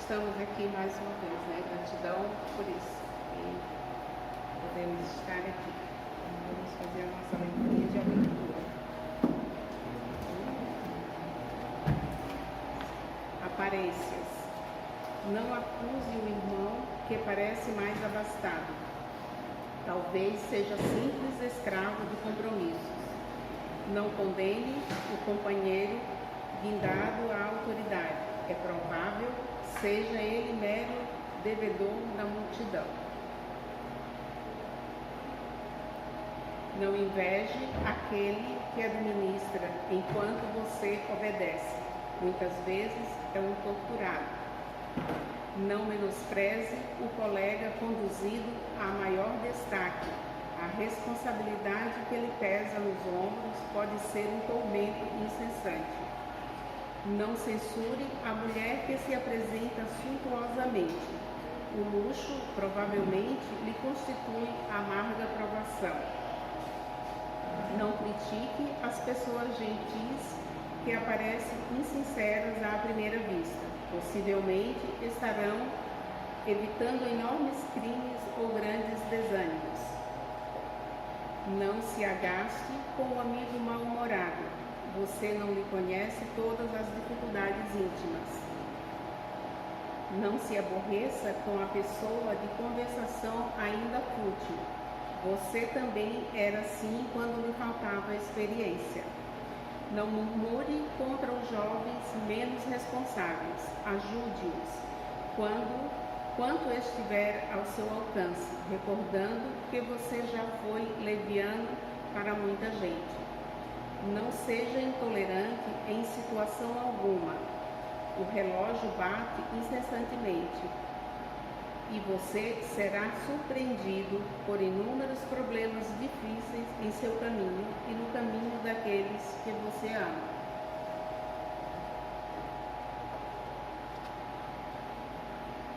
estamos aqui mais uma vez, né? Gratidão por isso. E podemos estar aqui. Então, vamos fazer a nossa leitura de abertura. Aparências. Não acuse o irmão que parece mais abastado. Talvez seja simples escravo de compromissos. Não condene o companheiro guindado à autoridade. É provável seja ele mero devedor da multidão. Não inveje aquele que administra enquanto você obedece. Muitas vezes é um torturado. Não menospreze o colega conduzido a maior destaque. A responsabilidade que lhe pesa nos ombros pode ser um tormento incessante. Não censure a mulher que se apresenta suntuosamente. O luxo provavelmente lhe constitui amarga provação. Não critique as pessoas gentis que aparecem insinceras à primeira vista. Possivelmente estarão evitando enormes crimes ou grandes desânimos. Não se agaste com o amigo mal-humorado. Você não lhe conhece todas as dificuldades íntimas. Não se aborreça com a pessoa de conversação ainda fútil. Você também era assim quando lhe faltava experiência. Não murmure contra os jovens menos responsáveis. Ajude-os quanto estiver ao seu alcance, recordando que você já foi leviano para muita gente. Não seja intolerante em situação alguma. O relógio bate incessantemente e você será surpreendido por inúmeros problemas difíceis em seu caminho e no caminho daqueles que você ama.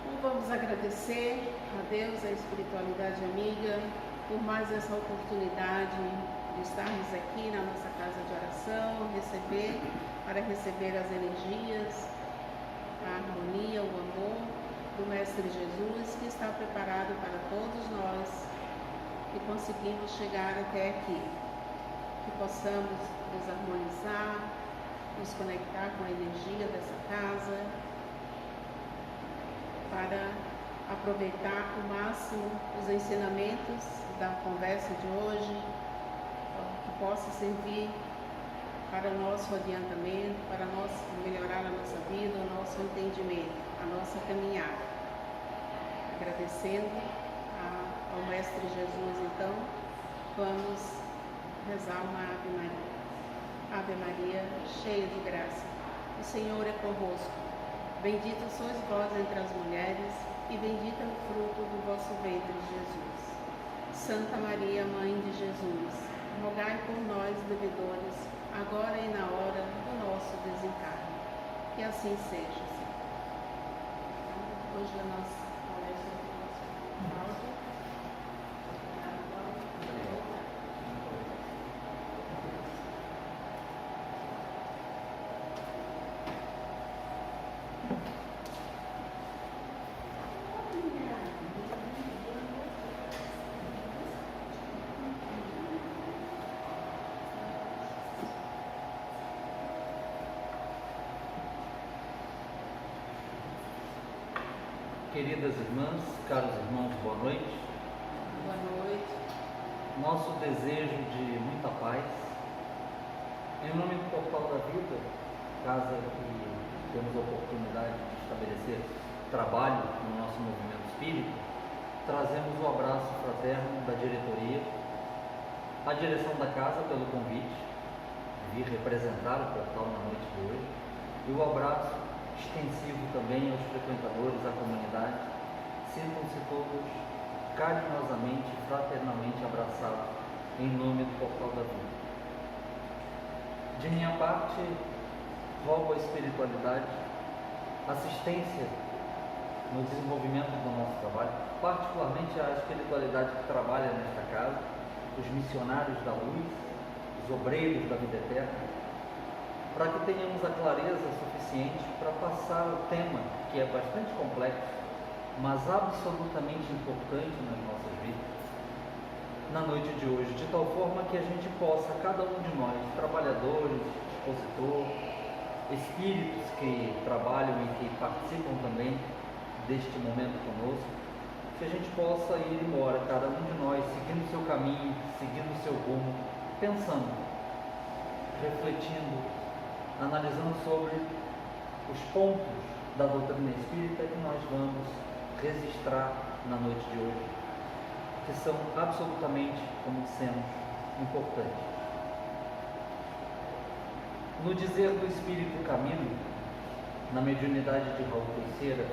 Então, vamos agradecer a Deus, a espiritualidade amiga, por mais essa oportunidade de estarmos aqui na nossa casa de oração, para receber as energias, a harmonia, o amor do Mestre Jesus, que está preparado para todos nós que conseguimos chegar até aqui. Que possamos nos harmonizar, nos conectar com a energia dessa casa, para aproveitar ao máximo os ensinamentos da conversa de hoje, que possa servir para o nosso adiantamento, para melhorar a nossa vida, o nosso entendimento, a nossa caminhada. Agradecendo ao Mestre Jesus, então, vamos rezar uma Ave Maria. Ave Maria, cheia de graça, o Senhor é convosco. Bendita sois vós entre as mulheres, e bendito é o fruto do vosso ventre, Jesus. Santa Maria, Mãe de Jesus, rogai por nós, devedores, agora e na hora do nosso desencarne. Que assim seja, Senhor. Hoje a nossa palestra do nosso áudio. Queridas irmãs, caros irmãos, boa noite. Boa noite. Nosso desejo de muita paz. Em nome do Portal da Vida, casa que temos a oportunidade de estabelecer trabalho no nosso movimento espírita, trazemos o abraço fraterno da diretoria, a direção da casa pelo convite, vir representar o portal na noite de hoje, e o abraço extensivo também aos frequentadores da comunidade. Sintam-se todos carinhosamente e fraternalmente abraçados em nome do Portal da Vida. De minha parte, rogo a espiritualidade, assistência no desenvolvimento do nosso trabalho, particularmente a espiritualidade que trabalha nesta casa, os missionários da luz, os obreiros da vida eterna, para que tenhamos a clareza suficiente para passar o tema, que é bastante complexo, mas absolutamente importante nas nossas vidas, na noite de hoje, de tal forma que a gente possa, cada um de nós, trabalhadores, expositor, espíritos que trabalham e que participam também deste momento conosco, que a gente possa ir embora, cada um de nós, seguindo o seu caminho, seguindo o seu rumo, pensando, refletindo, analisando sobre os pontos da doutrina espírita que nós vamos registrar na noite de hoje, que são absolutamente, como dissemos, importantes. No dizer do Espírito Camilo, na mediunidade de Raul Teixeira,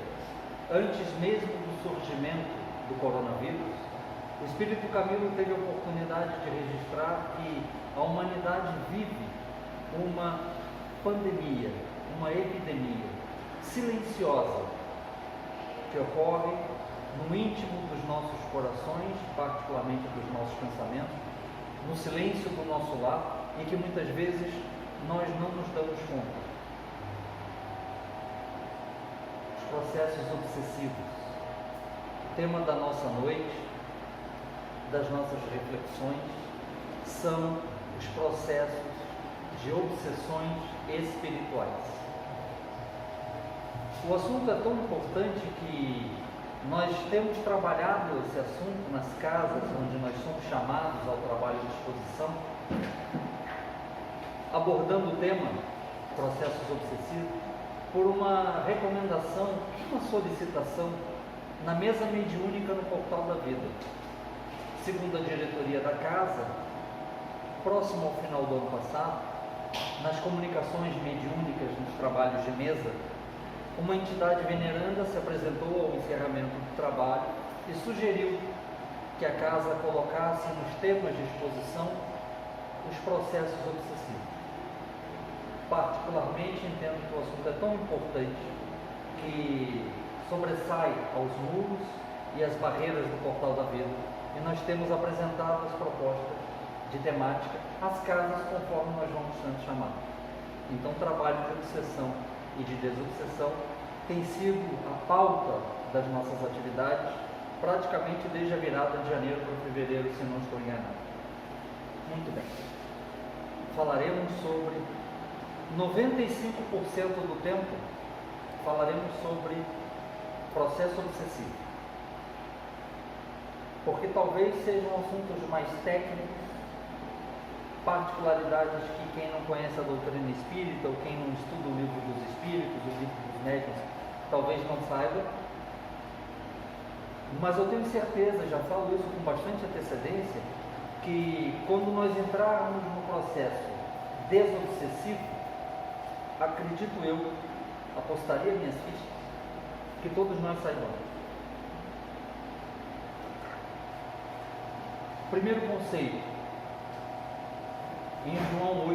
antes mesmo do surgimento do coronavírus, o Espírito Camilo teve a oportunidade de registrar que a humanidade vive uma pandemia, uma epidemia silenciosa que ocorre no íntimo dos nossos corações, particularmente dos nossos pensamentos, no silêncio do nosso lar, e que muitas vezes nós não nos damos conta. Os processos obsessivos, tema da nossa noite, das nossas reflexões, são os processos de obsessões espirituais. O assunto é tão importante que nós temos trabalhado esse assunto nas casas onde nós somos chamados ao trabalho de exposição, abordando o tema processos obsessivos por uma recomendação, uma solicitação na mesa mediúnica no Portal da Vida. Segundo a diretoria da casa, próximo ao final do ano passado, nas comunicações mediúnicas, nos trabalhos de mesa, uma entidade veneranda se apresentou ao encerramento do trabalho e sugeriu que a casa colocasse nos temas de exposição os processos obsessivos. Particularmente entendo que o assunto é tão importante que sobressai aos muros e às barreiras do Portal da Vida, e nós temos apresentado as propostas de temática às casas conforme nós vamos sendo chamados. Então, o trabalho de obsessão e de desobsessão tem sido a pauta das nossas atividades praticamente desde a virada de janeiro para fevereiro, se não estou enganado. Muito bem. Falaremos sobre 95% do tempo, falaremos sobre processo obsessivo, porque talvez sejam assuntos mais técnicos, particularidades que quem não conhece a doutrina espírita ou quem não estuda o livro dos espíritos, o livro dos médiuns, talvez não saiba, mas eu tenho certeza, já falo isso com bastante antecedência, que quando nós entrarmos no processo desobsessivo, acredito eu, apostaria minhas fichas, que todos nós saibamos. Primeiro conceito, em João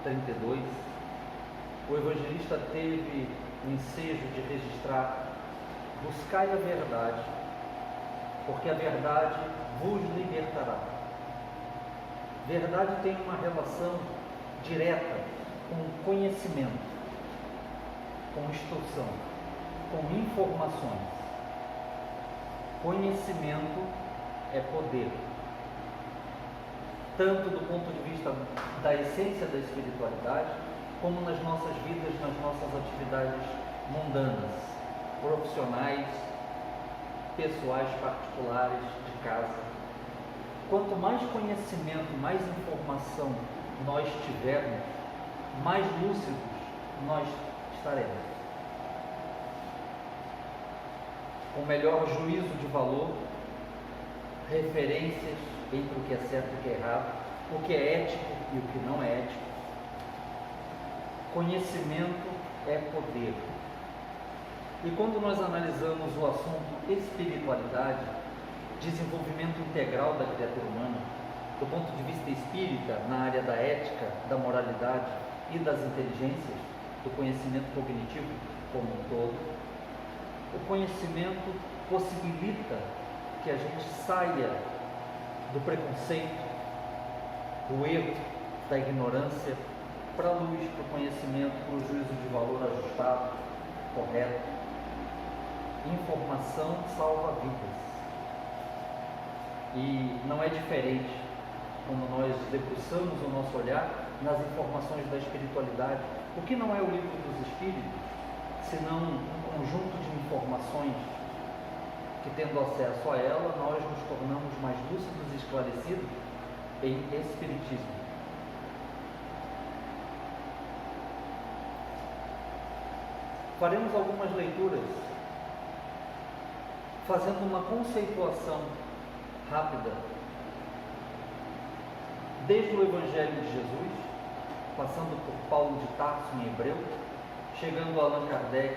8:32, o evangelista teve o ensejo de registrar: buscai a verdade, porque a verdade vos libertará. Verdade tem uma relação direta com conhecimento, com instrução, com informações. Conhecimento é poder, tanto do ponto de vista da essência da espiritualidade, como nas nossas vidas, nas nossas atividades mundanas, profissionais, pessoais, particulares, de casa. Quanto mais conhecimento, mais informação nós tivermos, mais lúcidos nós estaremos. Com melhor juízo de valor, referências entre o que é certo e o que é errado, o que é ético e o que não é ético. Conhecimento é poder. E quando nós analisamos o assunto espiritualidade, desenvolvimento integral da criatura humana, do ponto de vista espírita, na área da ética, da moralidade e das inteligências, do conhecimento cognitivo como um todo, o conhecimento possibilita que a gente saia do preconceito, do erro, da ignorância, para a luz, para o conhecimento, para o juízo de valor ajustado, correto. Informação salva vidas. E não é diferente quando nós debruçamos o nosso olhar nas informações da espiritualidade. O que não é o livro dos Espíritos, senão um conjunto de informações que, tendo acesso a ela, nós nos tornamos mais lúcidos e esclarecidos em Espiritismo. Faremos algumas leituras fazendo uma conceituação rápida desde o Evangelho de Jesus, passando por Paulo de Tarso em Hebreu, chegando a Allan Kardec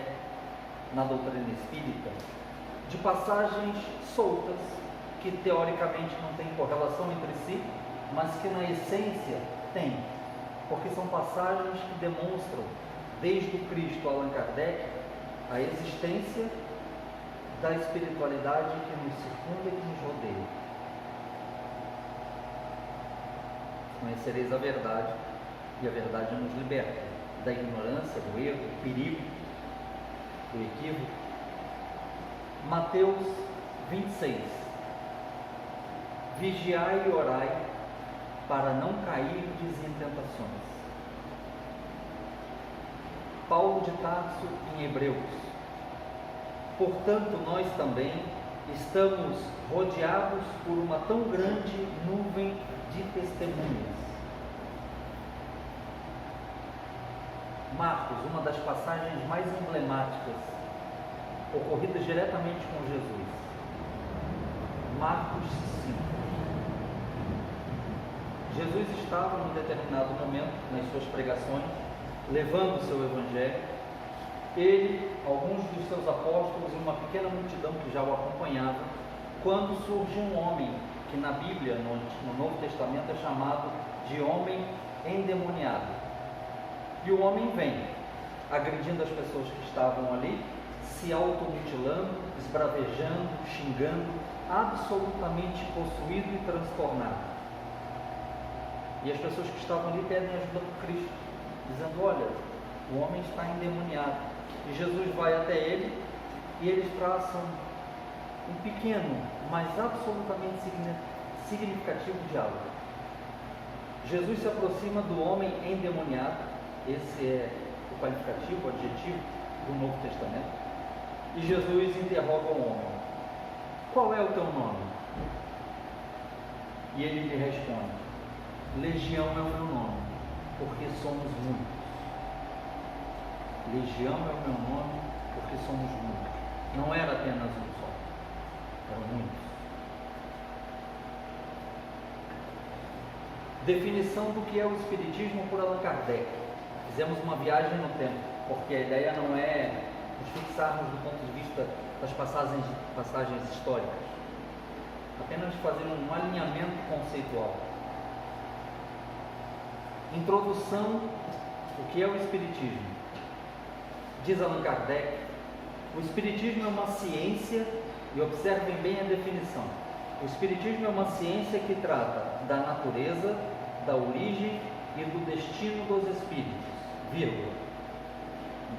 na doutrina espírita, de passagens soltas que teoricamente não têm correlação entre si, mas que na essência têm, porque são passagens que demonstram desde o Cristo a Allan Kardec a existência da espiritualidade que nos circunda e que nos rodeia. Conhecereis a verdade, e a verdade nos liberta da ignorância, do erro, do perigo, do equívoco. Mateus 26. Vigiai e orai para não cairdes em tentações. Paulo de Tarso em Hebreus. Portanto, nós também estamos rodeados por uma tão grande nuvem de testemunhas. Marcos, uma das passagens mais emblemáticas ocorridas diretamente com Jesus. Marcos 5. Jesus estava num determinado momento nas suas pregações, levando o seu evangelho. Ele, alguns dos seus apóstolos e uma pequena multidão que já o acompanhava, quando surge um homem que na Bíblia, no Novo Testamento, é chamado de homem endemoniado. E o homem vem, agredindo as pessoas que estavam ali, se automutilando, esbravejando, xingando, absolutamente possuído e transtornado. E as pessoas que estavam ali pedem ajuda por Cristo, dizendo: olha, o homem está endemoniado. E Jesus vai até ele e eles traçam um pequeno, mas absolutamente significativo diálogo. Jesus se aproxima do homem endemoniado, esse é o qualificativo, o adjetivo do Novo Testamento, e Jesus interroga o homem: qual é o teu nome? E ele lhe responde: Legião é o meu nome, porque somos muitos. Legião é o meu nome, porque somos muitos. Não era apenas um só, eram muitos. Definição do que é o Espiritismo por Allan Kardec. Fizemos uma viagem no tempo, porque a ideia não é nos fixarmos do ponto de vista das passagens históricas, apenas fazer um alinhamento conceitual. Introdução: o que é o Espiritismo? Diz Allan Kardec: o Espiritismo é uma ciência, e observem bem a definição, o Espiritismo é uma ciência que trata da natureza, da origem e do destino dos espíritos, vírgula.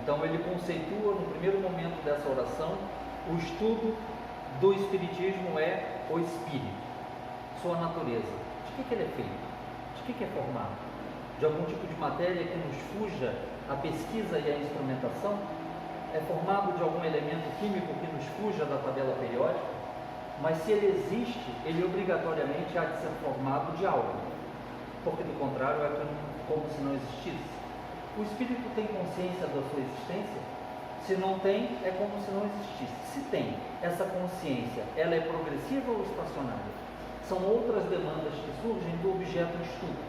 Então ele conceitua no primeiro momento dessa oração: o estudo do Espiritismo é o espírito, sua natureza, de que ele é feito, de que é formado, de algum tipo de matéria que nos fuja a pesquisa e a instrumentação? É formado de algum elemento químico que nos fuja da tabela periódica? Mas se ele existe, ele obrigatoriamente há de ser formado de algo, porque do contrário é como se não existisse. O espírito tem consciência da sua existência? Se não tem, é como se não existisse. Se tem, essa consciência, ela é progressiva ou estacionária? São outras demandas que surgem do objeto de estudo.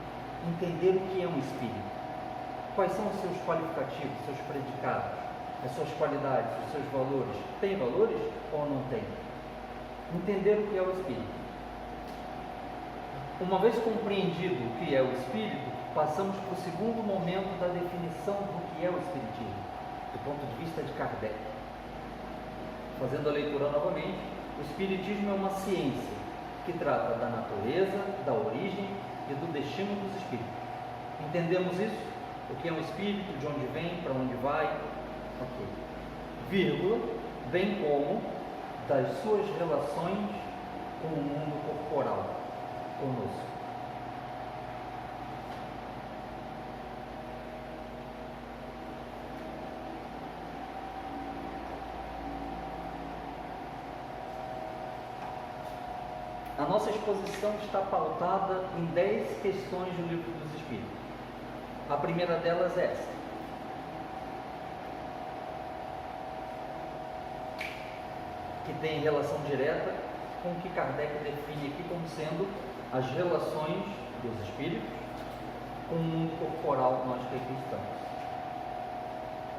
Entender o que é um espírito. Quais são os seus qualificativos, seus predicados, as suas qualidades, os seus valores? Tem valores ou não tem? Entender o que é o espírito. Uma vez compreendido o que é o espírito, passamos para o segundo momento da definição do que é o espiritismo, do ponto de vista de Kardec. Fazendo a leitura novamente, o espiritismo é uma ciência que trata da natureza, da origem e do destino dos espíritos. Entendemos isso? O que é um espírito, de onde vem, para onde vai, ok. Vírgula, bem como das suas relações com o mundo corporal, conosco. A nossa exposição está pautada em 10 questões do Livro dos Espíritos. A primeira delas é essa. Que tem relação direta com o que Kardec define aqui como sendo as relações dos espíritos com o mundo corporal nós que aqui estamos.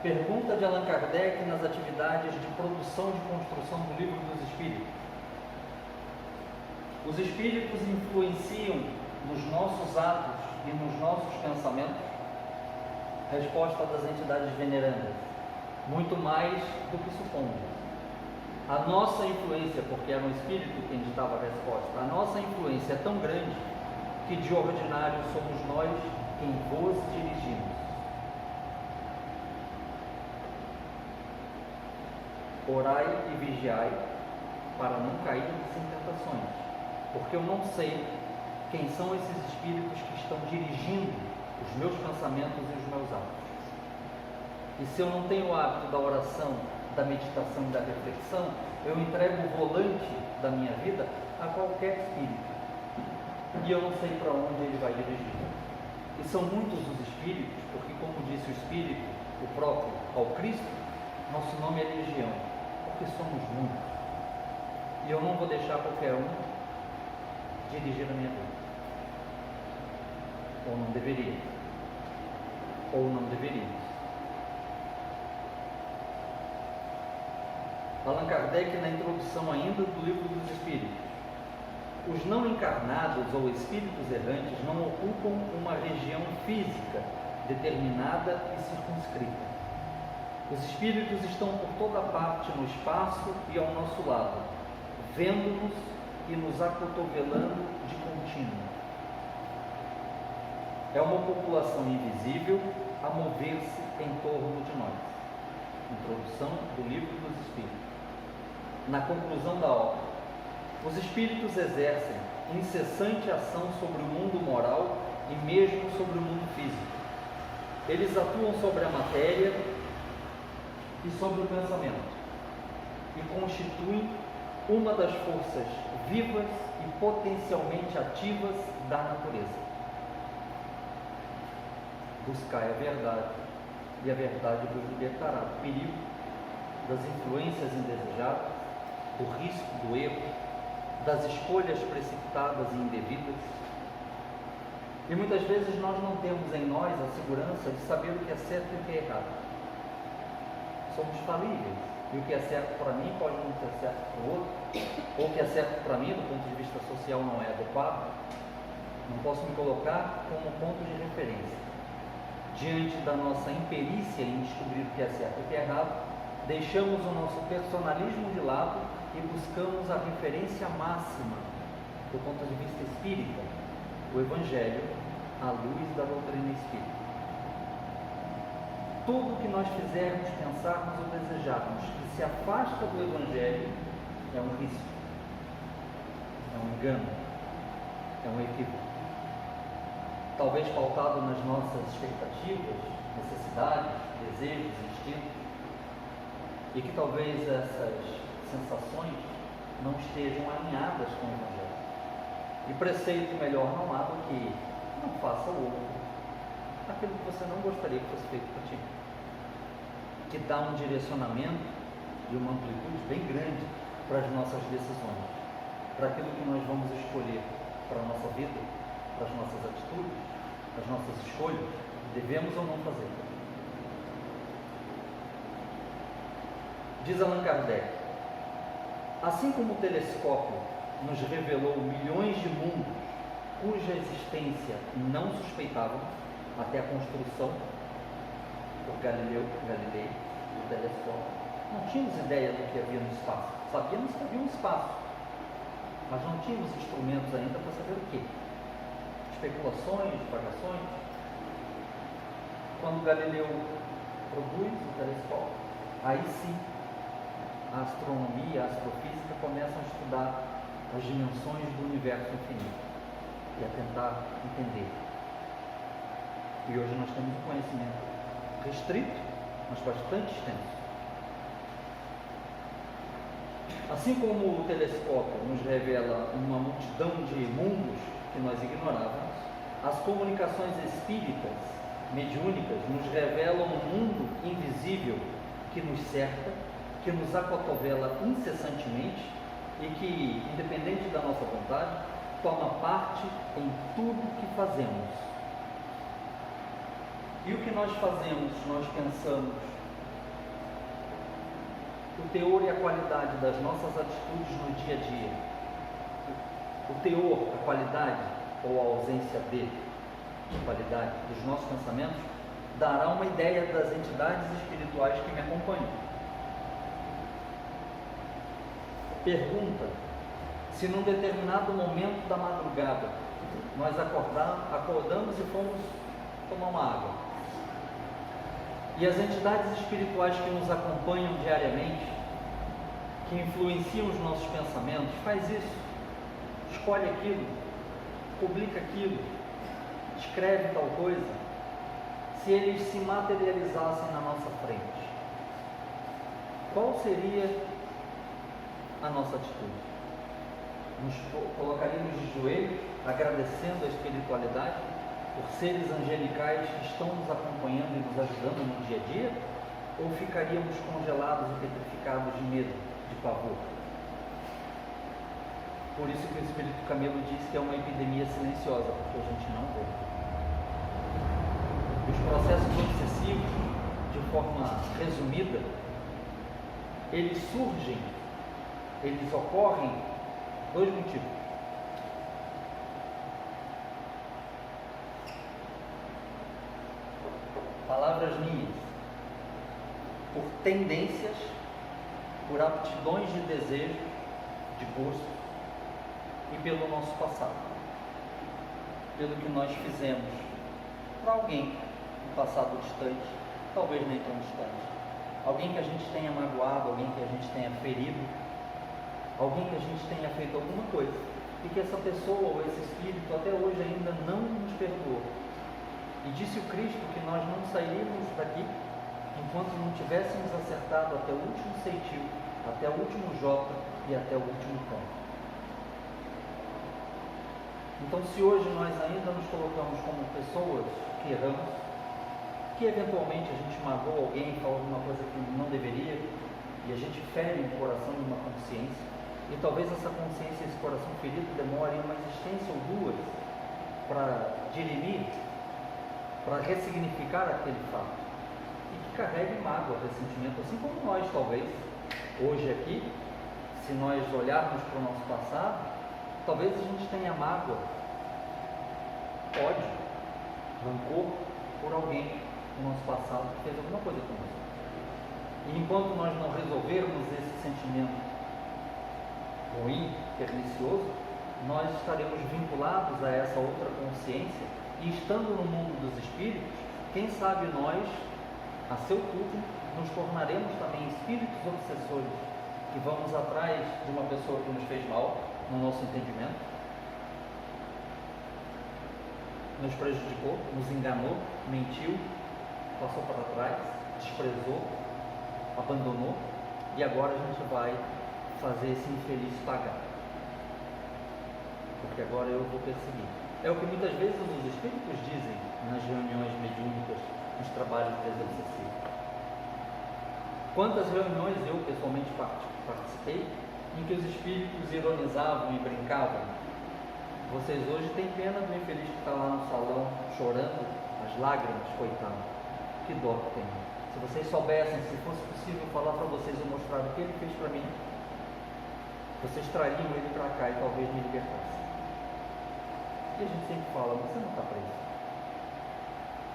Pergunta de Allan Kardec nas atividades de produção e de construção do Livro dos Espíritos. Os espíritos influenciam nos nossos atos e nos nossos pensamentos? Resposta das entidades venerandas: muito mais do que supomos. A nossa influência, porque era um espírito quem ditava a resposta, a nossa influência é tão grande que de ordinário somos nós quem vos dirigimos. Orai e vigiai para não cair em tentações, porque eu não sei quem são esses espíritos que estão dirigindo os meus pensamentos e os meus atos. E se eu não tenho o hábito da oração, da meditação e da reflexão, eu entrego o volante da minha vida a qualquer espírito e eu não sei para onde ele vai dirigir. E são muitos os espíritos, porque, como disse o Espírito, o próprio ao Cristo, nosso nome é legião, porque somos muitos. E eu não vou deixar qualquer um dirigir a minha vida. Ou não deveria. Ou não deveríamos. Allan Kardec, na introdução ainda do Livro dos Espíritos: os não encarnados ou espíritos errantes não ocupam uma região física determinada e circunscrita. Os espíritos estão por toda parte no espaço e ao nosso lado, vendo-nos e nos acotovelando de contínuo. É uma população invisível a mover-se em torno de nós. Introdução do Livro dos Espíritos. Na conclusão da obra: os espíritos exercem incessante ação sobre o mundo moral e mesmo sobre o mundo físico. Eles atuam sobre a matéria e sobre o pensamento e constituem uma das forças vivas e potencialmente ativas da natureza. Buscai a verdade, e a verdade vos libertará do perigo, das influências indesejadas, do risco do erro, das escolhas precipitadas e indevidas. E muitas vezes nós não temos em nós a segurança de saber o que é certo e o que é errado. Somos falíveis, e o que é certo para mim pode não ser certo para o outro, ou o que é certo para mim do ponto de vista social não é adequado. Não posso me colocar como ponto de referência. Diante da nossa imperícia em descobrir o que é certo e o que é errado, deixamos o nosso personalismo de lado e buscamos a referência máxima do ponto de vista espírita, o Evangelho, à luz da doutrina espírita. Tudo o que nós fizermos, pensarmos ou desejarmos que se afasta do Evangelho é um risco, é um engano, é um equívoco. Talvez pautado nas nossas expectativas, necessidades, desejos, instintos, e que talvez essas sensações não estejam alinhadas com o Evangelho. E preceito melhor não há do que não faça o outro aquilo que você não gostaria que fosse feito por ti, que dá um direcionamento e uma amplitude bem grande para as nossas decisões, para aquilo que nós vamos escolher para a nossa vida, para as nossas atitudes, as nossas escolhas, devemos ou não fazer. Diz Allan Kardec: assim como o telescópio nos revelou milhões de mundos cuja existência não suspeitávamos até a construção por Galilei do telescópio, não tínhamos ideia do que havia no espaço. Sabíamos que havia um espaço, mas não tínhamos instrumentos ainda para saber o que. Especulações, divagações. quando Galileu produz o telescópio, aí sim a astronomia, a astrofísica começam a estudar as dimensões do universo infinito e a tentar entender. E hoje nós temos um conhecimento restrito, mas bastante extenso. Assim como o telescópio nos revela uma multidão de mundos que nós ignorávamos, as comunicações espíritas, mediúnicas, nos revelam um mundo invisível que nos cerca, que nos acotovela incessantemente e que, independente da nossa vontade, toma parte em tudo que fazemos. E o que nós fazemos, nós pensamos, o teor e a qualidade das nossas atitudes no dia a dia, o teor, a qualidade ou a ausência de qualidade dos nossos pensamentos, dará uma ideia das entidades espirituais que me acompanham. Pergunta: se num determinado momento da madrugada nós acordamos e fomos tomar uma água, e as entidades espirituais que nos acompanham diariamente, que influenciam os nossos pensamentos, faz isso, escolhe aquilo, publica aquilo, escreve tal coisa, se eles se materializassem na nossa frente, qual seria a nossa atitude? Nos colocaríamos de joelhos, agradecendo a espiritualidade por seres angelicais que estão nos acompanhando e nos ajudando no dia a dia? Ou ficaríamos congelados e petrificados de medo, de pavor? Por isso que o Espírito Camilo diz que é uma epidemia silenciosa, porque a gente não vê. Os processos obsessivos, de forma resumida, eles surgem, eles ocorrem, dois motivos. Palavras minhas, por tendências, por aptidões de desejo, de gosto e pelo nosso passado, pelo que nós fizemos para alguém no passado distante, talvez nem tão distante, alguém que a gente tenha magoado, alguém que a gente tenha ferido, alguém que a gente tenha feito alguma coisa e que essa pessoa ou esse espírito até hoje ainda não nos perdoou. E disse o Cristo que nós não sairíamos daqui enquanto não tivéssemos acertado até o último ceitil, até o último jota e até o último ponto. Então, se hoje nós ainda nos colocamos como pessoas que erramos, que eventualmente a gente magoa alguém, fala alguma coisa que não deveria, e a gente fere o coração de uma consciência, e talvez essa consciência, esse coração ferido, demore uma existência ou duas para dirimir, para ressignificar aquele fato, e que carregue mágoa, ressentimento, assim como nós talvez, hoje aqui, se nós olharmos para o nosso passado, talvez a gente tenha mágoa, ódio, rancor por alguém no nosso passado que fez alguma coisa conosco. E enquanto nós não resolvermos esse sentimento ruim, pernicioso, nós estaremos vinculados a essa outra consciência e, estando no mundo dos espíritos, quem sabe nós, a seu turno, nos tornaremos também espíritos obsessores que vamos atrás de uma pessoa que nos fez mal, no nosso entendimento, nos prejudicou, nos enganou, mentiu, passou para trás, desprezou, abandonou, e agora a gente vai fazer esse infeliz pagar, porque agora eu vou perseguir. É o que muitas vezes os espíritos dizem nas reuniões mediúnicas, nos trabalhos obsessivos. Quantas reuniões eu pessoalmente participei em que os espíritos ironizavam e brincavam? Vocês hoje têm pena do infeliz que está lá no salão chorando, as lágrimas, coitado, que dó que tem. Se vocês soubessem, se fosse possível falar para vocês, eu mostrar o que ele fez para mim, vocês trariam ele para cá e talvez me libertassem. E a gente sempre fala: você não está preso.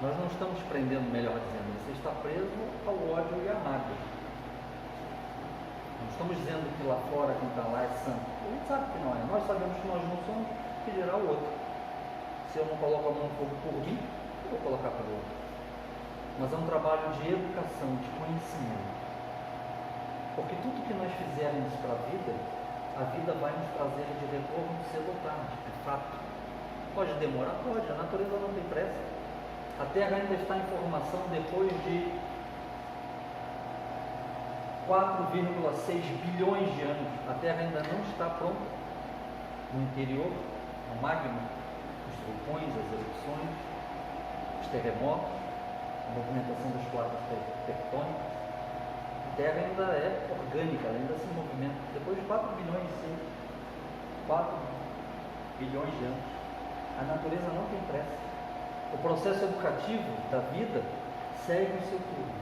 Nós não estamos prendendo, melhor dizendo, você está preso ao ódio e à mágoa. Não estamos dizendo que lá fora quem está lá é santo. A gente sabe que não é. Nós sabemos que nós não somos, que dirá o outro. Se eu não coloco a mão no fogo por mim, eu vou colocar pelo outro. mas é um trabalho de educação, de conhecimento. Porque tudo que nós fizermos para a vida vai nos trazer de retorno cedo ou tarde, é fato. Pode demorar? Pode, a natureza não tem pressa. A Terra ainda está em formação depois de 4,6 bilhões de anos. A Terra ainda não está pronta. No interior, o magma, os vulcões, as erupções, os terremotos, a movimentação das placas tectônicas. A Terra ainda é orgânica, ela ainda se movimenta. Depois de 4 bilhões de anos, a natureza não tem pressa. O processo educativo da vida segue o seu turno.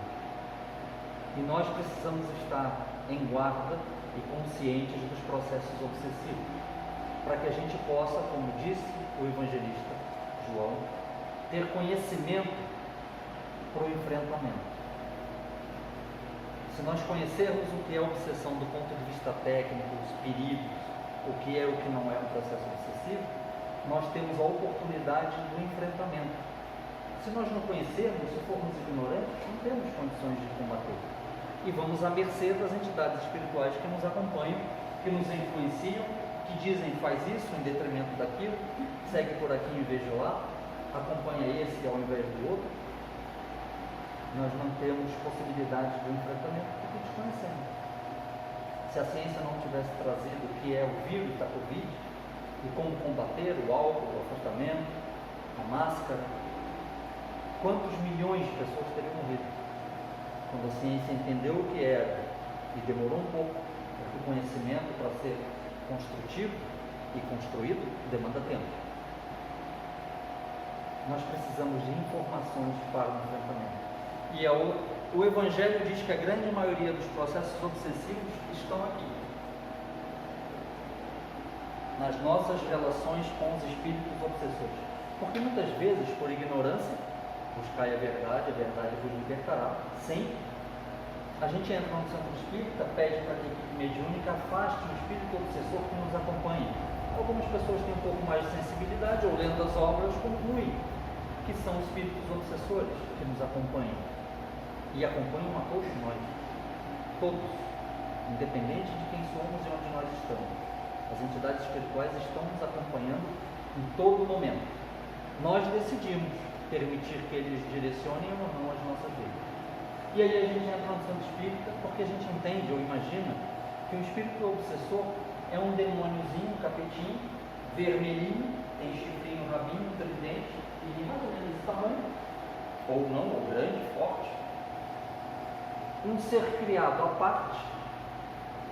E nós precisamos estar em guarda e conscientes dos processos obsessivos, para que a gente possa, como disse o evangelista João, ter conhecimento para o enfrentamento. Se nós conhecermos o que é obsessão do ponto de vista técnico, os perigos, o que é o que não é um processo obsessivo, nós temos a oportunidade do enfrentamento. Se nós não conhecermos, se formos ignorantes, não temos condições de combater. E vamos à mercê das entidades espirituais que nos acompanham, que nos influenciam, que dizem faz isso em detrimento daquilo, segue por aqui em vez de lá, acompanha esse ao invés do outro. Nós não temos possibilidade do enfrentamento porque desconhecemos. Se a ciência não tivesse trazido o que é o vírus da Covid e como combater, o álcool, o afastamento, a máscara, quantos milhões de pessoas teriam morrido? Quando a ciência entendeu o que era e demorou um pouco, porque o conhecimento para ser construtivo e construído demanda tempo. Nós precisamos de informações para o enfrentamento. E o Evangelho diz que a grande maioria dos processos obsessivos estão aqui, nas nossas relações com os espíritos obsessores. Porque muitas vezes, por ignorância, buscai a verdade vos libertará, sempre. A gente entra no centro espírita, pede para que a equipe mediúnica afaste o espírito obsessor que nos acompanha. Algumas pessoas têm um pouco mais de sensibilidade, ou lendo as obras, concluem que são espíritos obsessores que nos acompanham. E acompanham a todos nós, todos, independente de quem somos e onde nós estamos. As entidades espirituais estão nos acompanhando em todo momento. Nós decidimos permitir que eles direcionem ou não as nossas vidas. E aí a gente entra no centro espírita porque a gente entende ou imagina que o espírito obsessor é um demôniozinho, um capetinho, vermelhinho, tem chifrinho, rabinho, tridente e mais ou menos desse tamanho, ou não, ou grande, forte. Um ser criado à parte,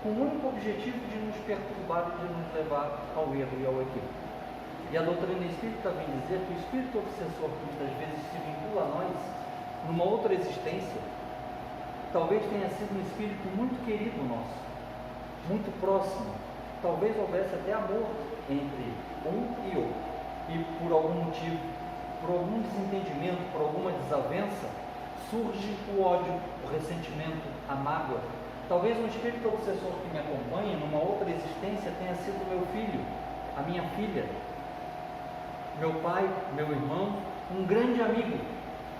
com o único objetivo de nos perturbar e de nos levar ao erro e ao equívoco. E a doutrina espírita vem dizer que o espírito obsessor, que muitas vezes se vincula a nós, numa outra existência, talvez tenha sido um espírito muito querido nosso, muito próximo. Talvez houvesse até amor entre um e outro. E por algum motivo, por algum desentendimento, por alguma desavença, surge o ódio, o ressentimento, a mágoa. Talvez um espírito obsessor que me acompanhe numa outra existência tenha sido meu filho, a minha filha, meu pai, meu irmão, um grande amigo,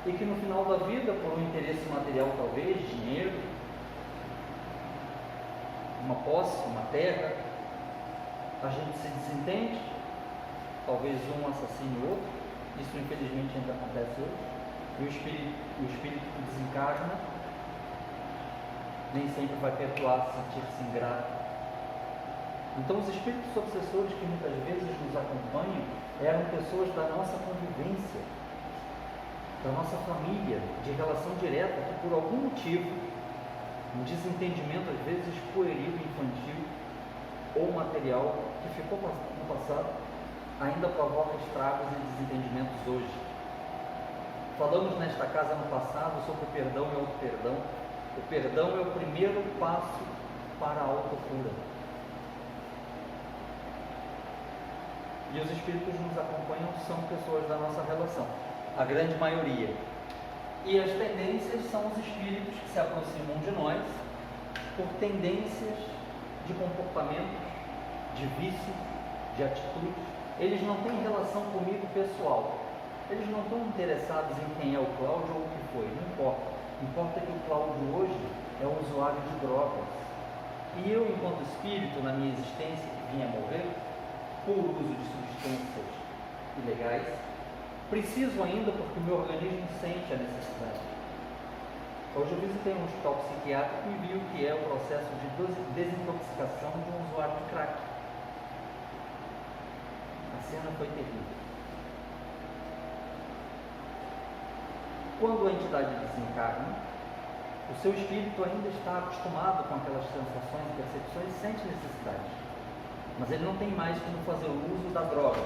e que no final da vida, por um interesse material talvez, dinheiro, uma posse, uma terra, a gente se desentende, talvez um assassine o outro, isso infelizmente ainda acontece hoje, e o espírito que desencarna nem sempre vai perdoar, sentir-se ingrato. Então os espíritos obsessores que muitas vezes nos acompanham eram pessoas da nossa convivência, da nossa família, de relação direta, que por algum motivo, um desentendimento às vezes pueril, infantil ou material, que ficou no passado, ainda provoca estragos e desentendimentos hoje. Falamos nesta casa no passado sobre o perdão e o auto-perdão. O perdão é o primeiro passo para a autocura. E os espíritos nos acompanham são pessoas da nossa relação, a grande maioria. E as tendências são os espíritos que se aproximam de nós por tendências de comportamento, de vício, de atitudes. Eles não têm relação comigo pessoal, Eles não estão interessados em quem é o Cláudio ou o que foi, não importa. Importa que o Cláudio hoje é um usuário de drogas. E eu, enquanto espírito, na minha existência, que vinha morrer, por uso de substâncias ilegais, preciso ainda porque o meu organismo sente a necessidade. Hoje eu visitei um hospital psiquiátrico e vi o que é o processo de desintoxicação de um usuário de crack. A cena foi terrível. Quando a entidade desencarna, o seu espírito ainda está acostumado com aquelas sensações e percepções e sente necessidade. Mas ele não tem mais como fazer o uso da droga.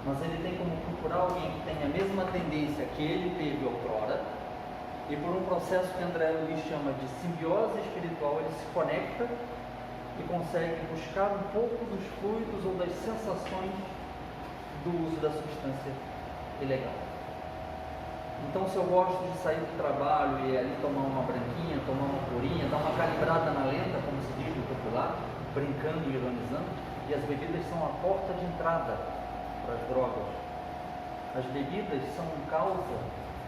Mas ele tem como procurar alguém que tenha a mesma tendência que ele teve outrora. E por um processo que André Luiz chama de simbiose espiritual, ele se conecta e consegue buscar um pouco dos fluidos ou das sensações do uso da substância ilegal. Então, se eu gosto de sair do trabalho e ali tomar uma branquinha, tomar uma purinha, dar uma calibrada na lenta, como se diz no popular, brincando e ironizando, e as bebidas são a porta de entrada para as drogas. As bebidas são causa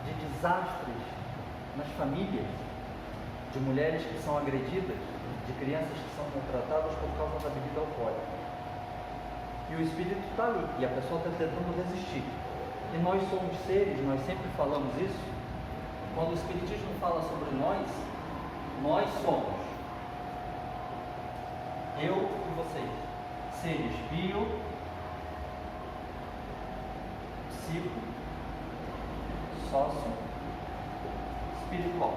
de desastres nas famílias, de mulheres que são agredidas, de crianças que são maltratadas por causa da bebida alcoólica. E o espírito está ali, e a pessoa está tentando resistir. E nós somos seres, nós sempre falamos isso, quando o Espiritismo fala sobre nós somos, eu e vocês, seres bio, psico, sócio, espiritual.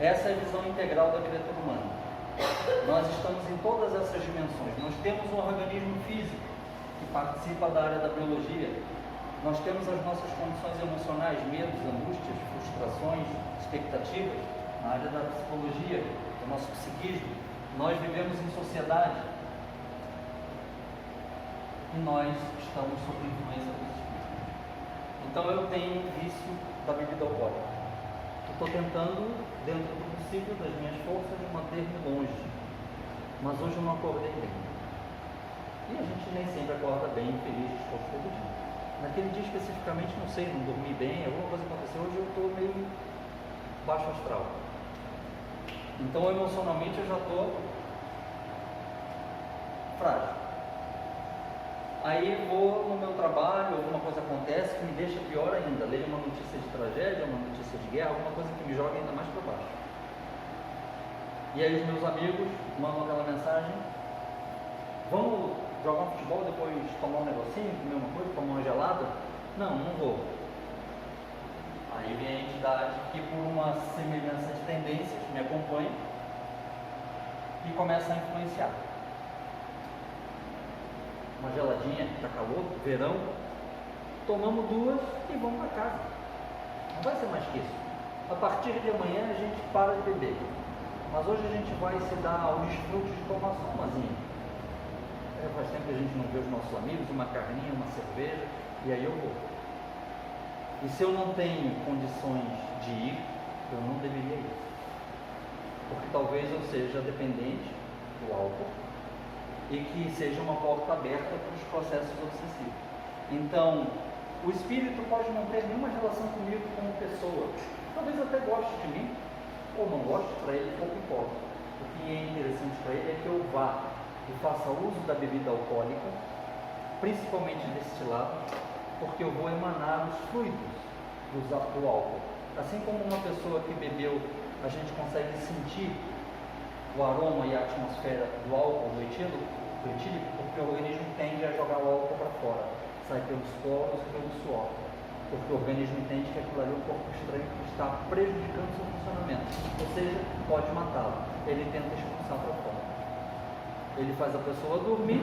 Essa é a visão integral da criatura humana. Nós estamos em todas essas dimensões. Nós temos um organismo físico que participa da área da biologia. Nós temos as nossas condições emocionais, medos, angústias, frustrações, expectativas, na área da psicologia, do nosso psiquismo. Nós vivemos em sociedade e nós estamos sob influência do espírito. Então eu tenho vício da bebida alcoólica. Estou tentando, dentro do possível das minhas forças, manter-me longe. Mas hoje eu não acordei bem. E a gente nem sempre acorda bem, feliz, disposto todo dia. Naquele dia especificamente, não sei, não dormi bem, alguma coisa aconteceu, hoje eu estou meio baixo astral. Então, emocionalmente, eu já estou frágil. Aí vou no meu trabalho, alguma coisa acontece que me deixa pior ainda. Leio uma notícia de tragédia, uma notícia de guerra, alguma coisa que me joga ainda mais para baixo. E aí os meus amigos mandam aquela mensagem: vamos jogar um futebol, depois tomar um negocinho, comer uma coisa, tomar uma gelada? Não, não vou. Aí vem a entidade que, por uma semelhança de tendências, me acompanha e começa a influenciar. Uma geladinha, está calor, verão, tomamos duas e vamos para casa. Não vai ser mais que isso. A partir de amanhã a gente para de beber. Mas hoje a gente vai se dar ao desfrute de tomar só umazinha. Faz tempo que a gente não vê os nossos amigos, uma carninha, uma cerveja, e aí eu vou. E se eu não tenho condições de ir, eu não deveria ir. Porque talvez eu seja dependente do álcool e que seja uma porta aberta para os processos obsessivos. Então, o espírito pode não ter nenhuma relação comigo como pessoa. Talvez até goste de mim, ou não goste, para ele pouco importa. O que é interessante para ele é que eu vá e faça uso da bebida alcoólica, principalmente destilado, porque eu vou emanar os fluidos do álcool. Assim como uma pessoa que bebeu, a gente consegue sentir o aroma e a atmosfera do álcool, do etílico, porque o organismo tende a jogar o álcool para fora, sai pelos poros e pelo suor, porque o organismo entende que aquilo ali é um corpo estranho que está prejudicando o seu funcionamento, ou seja, pode matá-lo. Ele tenta expulsar para fora. Ele faz a pessoa dormir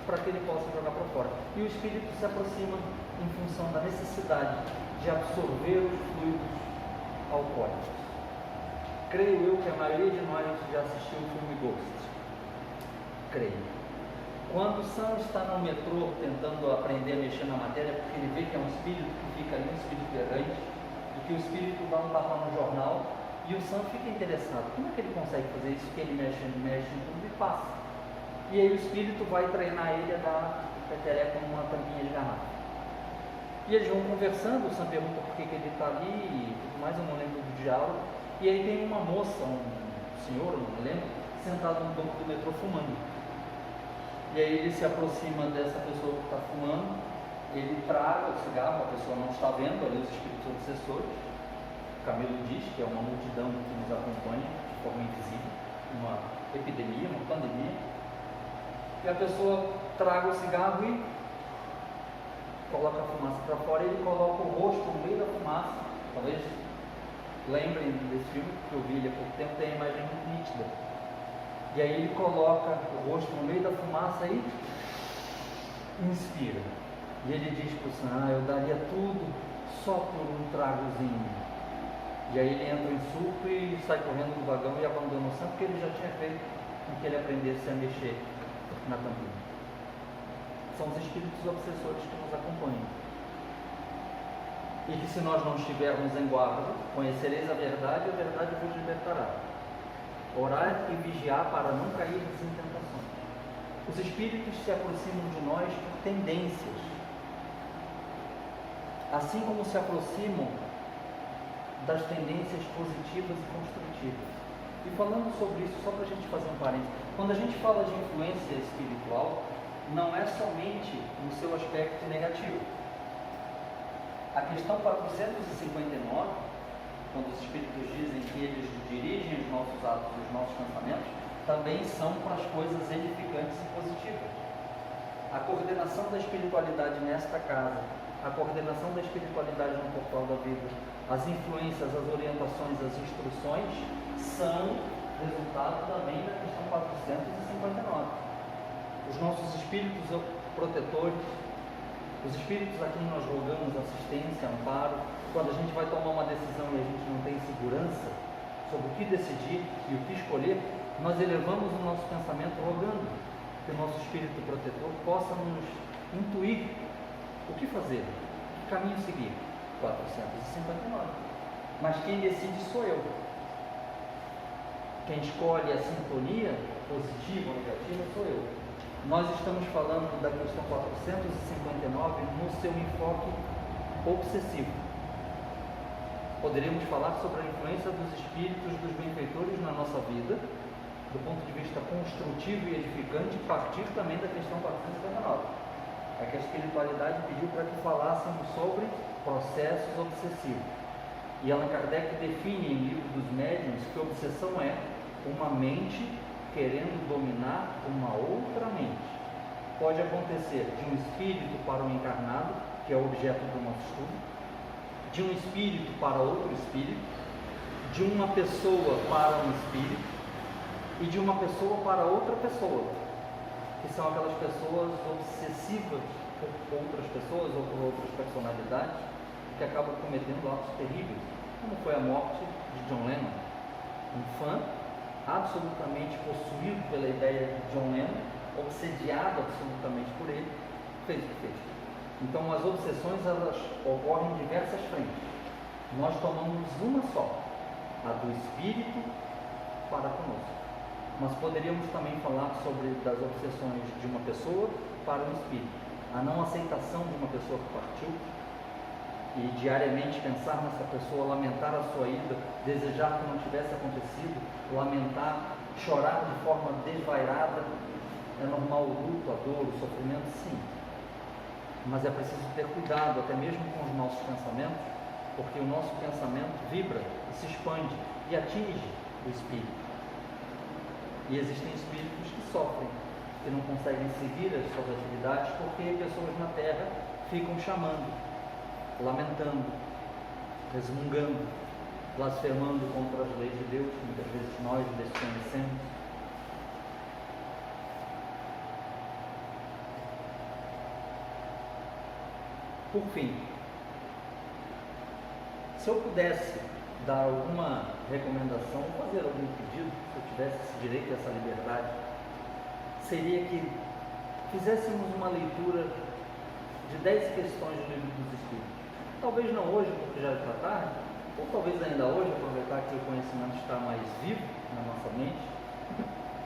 para que ele possa jogar para fora. E o espírito se aproxima em função da necessidade de absorver os fluidos alcoólicos. Creio eu que a maioria de nós já assistiu o filme Ghost. Creio. Quando o Sam está no metrô tentando aprender a mexer na matéria, porque ele vê que é um espírito que fica ali, um espírito errante, e que o espírito dá um tapa no jornal, e o Sam fica interessado. Como é que ele consegue fazer isso? Que ele mexe em tudo e passa. E aí o espírito vai treinar ele a dar petereca numa tampinha de garrafa. E eles vão conversando, o Sam pergunta por que ele está ali e tudo mais, eu não lembro do diálogo. E aí tem uma moça, um senhor, eu não me lembro, sentado no banco do metrô fumando. E aí ele se aproxima dessa pessoa que está fumando, ele traga o cigarro, a pessoa não está vendo ali os espíritos obsessores. Camilo diz que é uma multidão que nos acompanha de forma invisível, uma epidemia, uma pandemia. E a pessoa traga o cigarro e coloca a fumaça para fora, e ele coloca o rosto no meio da fumaça. Talvez lembrem desse filme, que eu vi ele há pouco tempo, tem a imagem muito nítida. E aí ele coloca o rosto no meio da fumaça e inspira. E ele diz para o Sam: eu daria tudo só por um tragozinho. E aí ele entra em surto e sai correndo do vagão e abandona o Sam, porque ele já tinha feito com que ele aprendesse a mexer na tampinha. São os espíritos obsessores que nos acompanham. E que se nós não estivermos em guarda, conhecereis a verdade e a verdade vos libertará. Orar e vigiar para não cair em tentações. Os espíritos se aproximam de nós por tendências, assim como se aproximam das tendências positivas e construtivas. E falando sobre isso, só para a gente fazer um parênteses, quando a gente fala de influência espiritual, não é somente no seu aspecto negativo. A questão 459, quando os espíritos dizem que eles dirigem os nossos atos e os nossos pensamentos, também são para as coisas edificantes e positivas. A coordenação da espiritualidade nesta casa, a coordenação da espiritualidade no portal da vida, as influências, as orientações, as instruções são resultado também da questão 459. Os nossos espíritos protetores, os espíritos a quem nós rogamos assistência, amparo, quando a gente vai tomar uma decisão e a gente não tem segurança sobre o que decidir e o que escolher, nós elevamos o nosso pensamento rogando que o nosso espírito protetor possa nos intuir o que fazer, que caminho seguir. 459. Mas quem decide sou eu. Quem escolhe a sintonia positiva ou negativa sou eu. Nós estamos falando da questão 459 no seu enfoque obsessivo. Poderíamos falar sobre a influência dos espíritos dos benfeitores na nossa vida, do ponto de vista construtivo e edificante, partir também da questão 459. É que a espiritualidade pediu para que falássemos sobre processos obsessivos. E Allan Kardec define em Livro dos Médiuns que obsessão é uma mente querendo dominar uma outra mente. Pode acontecer de um espírito para um encarnado, que é o objeto do nosso estudo, de um espírito para outro espírito, de uma pessoa para um espírito e de uma pessoa para outra pessoa, que são aquelas pessoas obsessivas por outras pessoas ou por outras personalidades, que acabam cometendo atos terríveis, como foi a morte de John Lennon, um fã absolutamente possuído pela ideia de John Lennon, obsediado absolutamente por ele, fez o que fez. Então as obsessões, elas ocorrem em diversas frentes. Nós tomamos uma só, a do espírito para conosco. Mas poderíamos também falar sobre das obsessões de uma pessoa para um espírito, a não aceitação de uma pessoa que partiu, e diariamente pensar nessa pessoa, lamentar a sua ida, desejar que não tivesse acontecido, lamentar, chorar de forma desvairada. É normal o luto, a dor, o sofrimento, sim, mas é preciso ter cuidado até mesmo com os nossos pensamentos, porque o nosso pensamento vibra e se expande e atinge o espírito. E existem espíritos que sofrem, que não conseguem seguir as suas atividades porque pessoas na Terra ficam chamando, lamentando, resmungando, blasfemando contra as leis de Deus, que muitas vezes nós desconhecemos. Por fim, se eu pudesse dar alguma recomendação, fazer algum pedido, se eu tivesse esse direito e essa liberdade, seria que fizéssemos uma leitura de 10 questões do Livro dos Espíritos. Talvez não hoje, porque já está tarde, ou talvez ainda hoje, aproveitar que o conhecimento está mais vivo na nossa mente,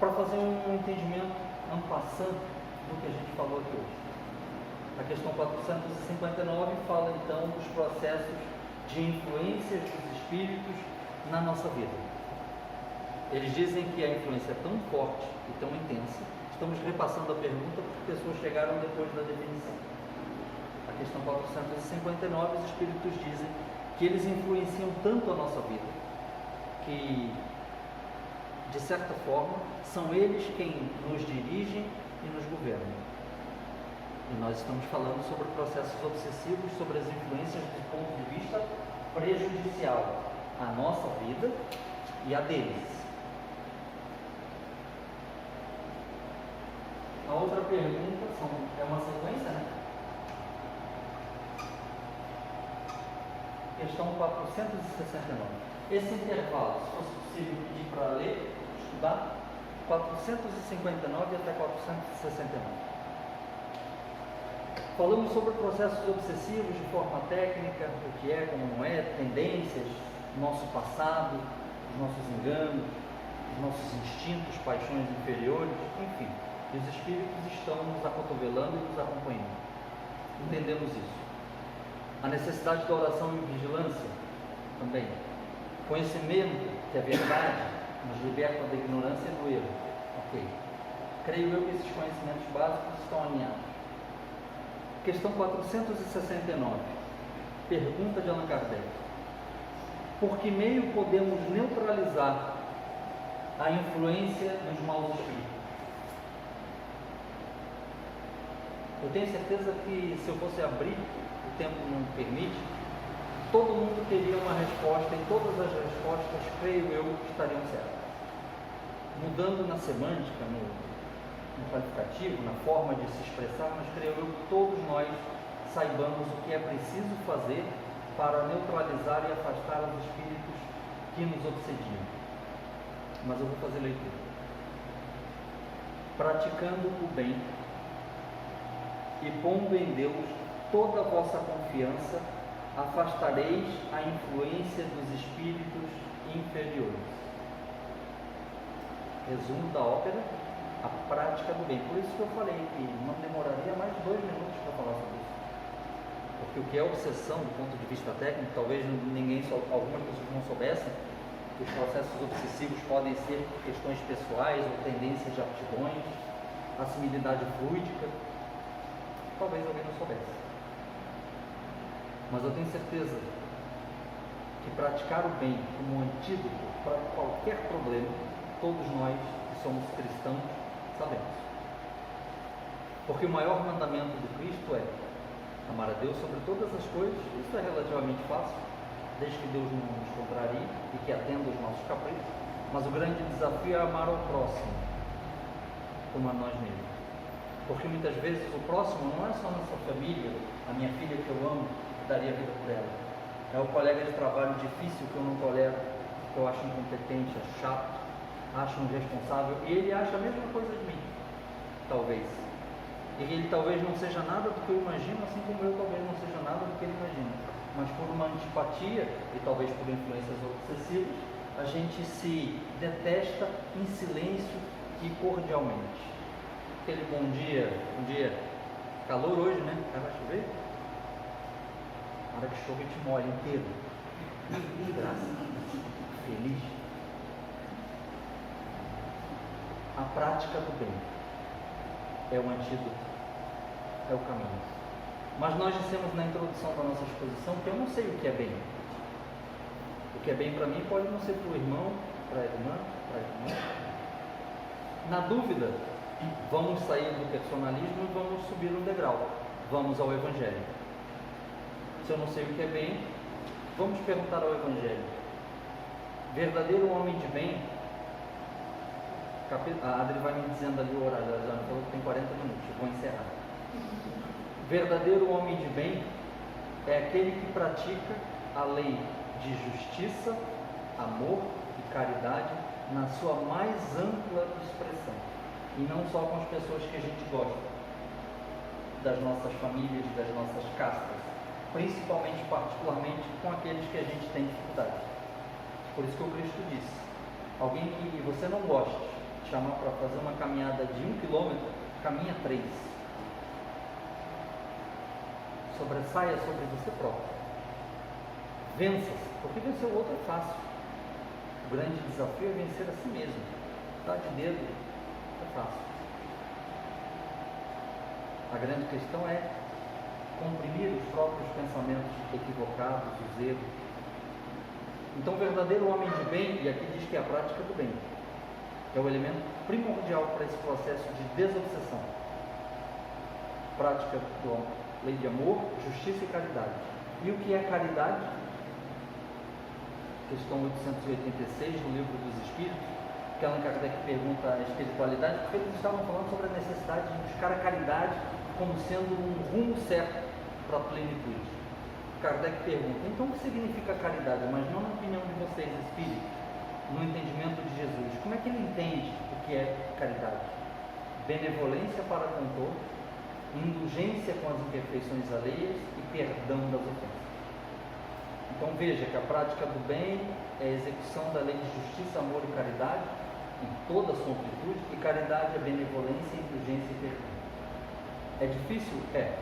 para fazer um entendimento en passant do que a gente falou aqui hoje. A questão 459 fala então dos processos de influências dos espíritos na nossa vida. Eles dizem que a influência é tão forte e tão intensa. Estamos repassando a pergunta porque pessoas chegaram depois da definição. A questão 459, os espíritos dizem que eles influenciam tanto a nossa vida que, de certa forma, são eles quem nos dirigem e nos governam. E nós estamos falando sobre processos obsessivos, sobre as influências do ponto de vista prejudicial à nossa vida e a deles. A outra pergunta é uma sequência, né? Questão 469. Esse intervalo, se fosse possível pedir para ler, estudar, 459 até 469. Falamos sobre processos obsessivos de forma técnica, o que é, como não é, tendências, nosso passado, os nossos enganos, os nossos instintos, paixões inferiores, enfim. E os espíritos estão nos acotovelando e nos acompanhando. Entendemos isso. A necessidade da oração e vigilância também. Conhecimento que a verdade nos liberta da ignorância e do erro. Ok. Creio eu que esses conhecimentos básicos estão alinhados. Questão 469. Pergunta de Allan Kardec. Por que meio podemos neutralizar a influência dos maus espíritos? Eu tenho certeza que se eu fosse abrir, o tempo não permite, todo mundo teria uma resposta e todas as respostas, creio eu, estariam certas. Mudando na semântica, no qualificativo, na forma de se expressar, mas creio eu que todos nós saibamos o que é preciso fazer para neutralizar e afastar os espíritos que nos obsediam. Mas eu vou fazer leitura. Praticando o bem e pondo em Deus toda a vossa confiança, afastareis a influência dos espíritos inferiores. Resumo da ópera, a prática do bem. Por isso que eu falei que não demoraria mais de 2 minutos para falar sobre isso. Porque o que é obsessão do ponto de vista técnico, talvez algumas pessoas não soubessem, que os processos obsessivos podem ser questões pessoais ou tendências de aptidões, assimilidade fluídica. Talvez alguém não soubesse. Mas eu tenho certeza que praticar o bem como antídoto para qualquer problema, todos nós que somos cristãos sabemos. Porque o maior mandamento do Cristo é amar a Deus sobre todas as coisas. Isso é relativamente fácil, desde que Deus não nos contrarie e que atenda os nossos caprichos. Mas o grande desafio é amar ao próximo como a nós mesmos. Porque muitas vezes o próximo não é só nossa família, a minha filha que eu amo, que daria vida por ela. É o colega de trabalho difícil que eu não tolero, que eu acho incompetente, acho chato, acho irresponsável, e ele acha a mesma coisa de mim, talvez. E ele talvez não seja nada do que eu imagino, assim como eu talvez não seja nada do que ele imagina. Mas por uma antipatia, e talvez por influências obsessivas, a gente se detesta em silêncio e cordialmente. Aquele bom dia, calor hoje, né? Vai chover? Na hora que chove te molha inteiro. Graça. Feliz. A prática do bem é o antídoto, é o caminho. Mas nós dissemos na introdução da nossa exposição que eu não sei o que é bem. O que é bem para mim pode não ser para o irmão, para a irmã. Na dúvida, vamos sair do personalismo e vamos subir um degrau. Vamos ao Evangelho. Se eu não sei o que é bem, vamos perguntar ao Evangelho. Verdadeiro homem de bem, a Adri vai me dizendo ali o horário, ela falou que tem 40 minutos, eu vou encerrar. Verdadeiro homem de bem é aquele que pratica a lei de justiça, amor e caridade na sua mais ampla expressão. E não só com as pessoas que a gente gosta, das nossas famílias, das nossas castas, principalmente, particularmente, com aqueles que a gente tem dificuldade. Por isso que o Cristo disse, alguém que você não gosta, chamar para fazer uma caminhada de 1 quilômetro, caminha 3. sobressaia sobre você próprio. Vença-se, porque vencer o outro é fácil. O grande desafio é vencer a si mesmo. Tá de dedo é fácil. A grande questão é comprimir os próprios pensamentos equivocados, os erros. Então, o verdadeiro homem de bem, e aqui diz que é a prática do bem, é o elemento primordial para esse processo de desobsessão. Prática da lei de amor, justiça e caridade. E o que é caridade? Questão 886 do Livro dos Espíritos, que Allan Kardec pergunta a espiritualidade, porque eles estavam falando sobre a necessidade de buscar a caridade como sendo um rumo certo para a plenitude. Kardec pergunta, então o que significa caridade? Mas não na opinião de vocês, espíritos, no entendimento de Jesus. Como é que ele entende o que é caridade? Benevolência para com todos, indulgência com as imperfeições alheias e perdão das ofensas. Então veja que a prática do bem é a execução da lei de justiça, amor e caridade em toda a sua amplitude, e caridade é benevolência, indulgência e perdão. É difícil? É,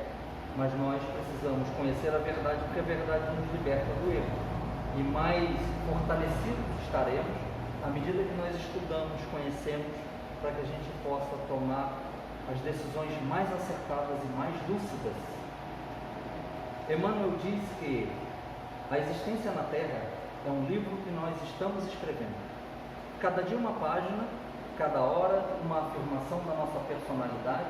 mas nós precisamos conhecer a verdade, porque a verdade nos liberta do erro. E mais fortalecidos estaremos à medida que nós estudamos, conhecemos, para que a gente possa tomar as decisões mais acertadas e mais lúcidas. Emmanuel diz que a existência na Terra é um livro que nós estamos escrevendo. Cada dia uma página, cada hora uma afirmação da nossa personalidade,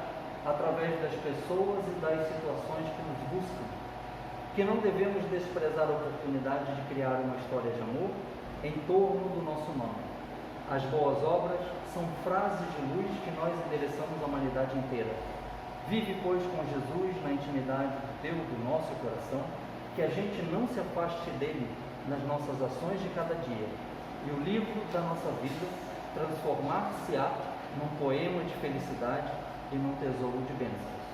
através das pessoas e das situações que nos buscam, que não devemos desprezar a oportunidade de criar uma história de amor em torno do nosso nome. As boas obras são frases de luz que nós endereçamos à humanidade inteira. Vive, pois, com Jesus na intimidade do teu, do nosso coração, que a gente não se afaste dele nas nossas ações de cada dia, e o livro da nossa vida transformar-se-á num poema de felicidade e num tesouro de bênçãos.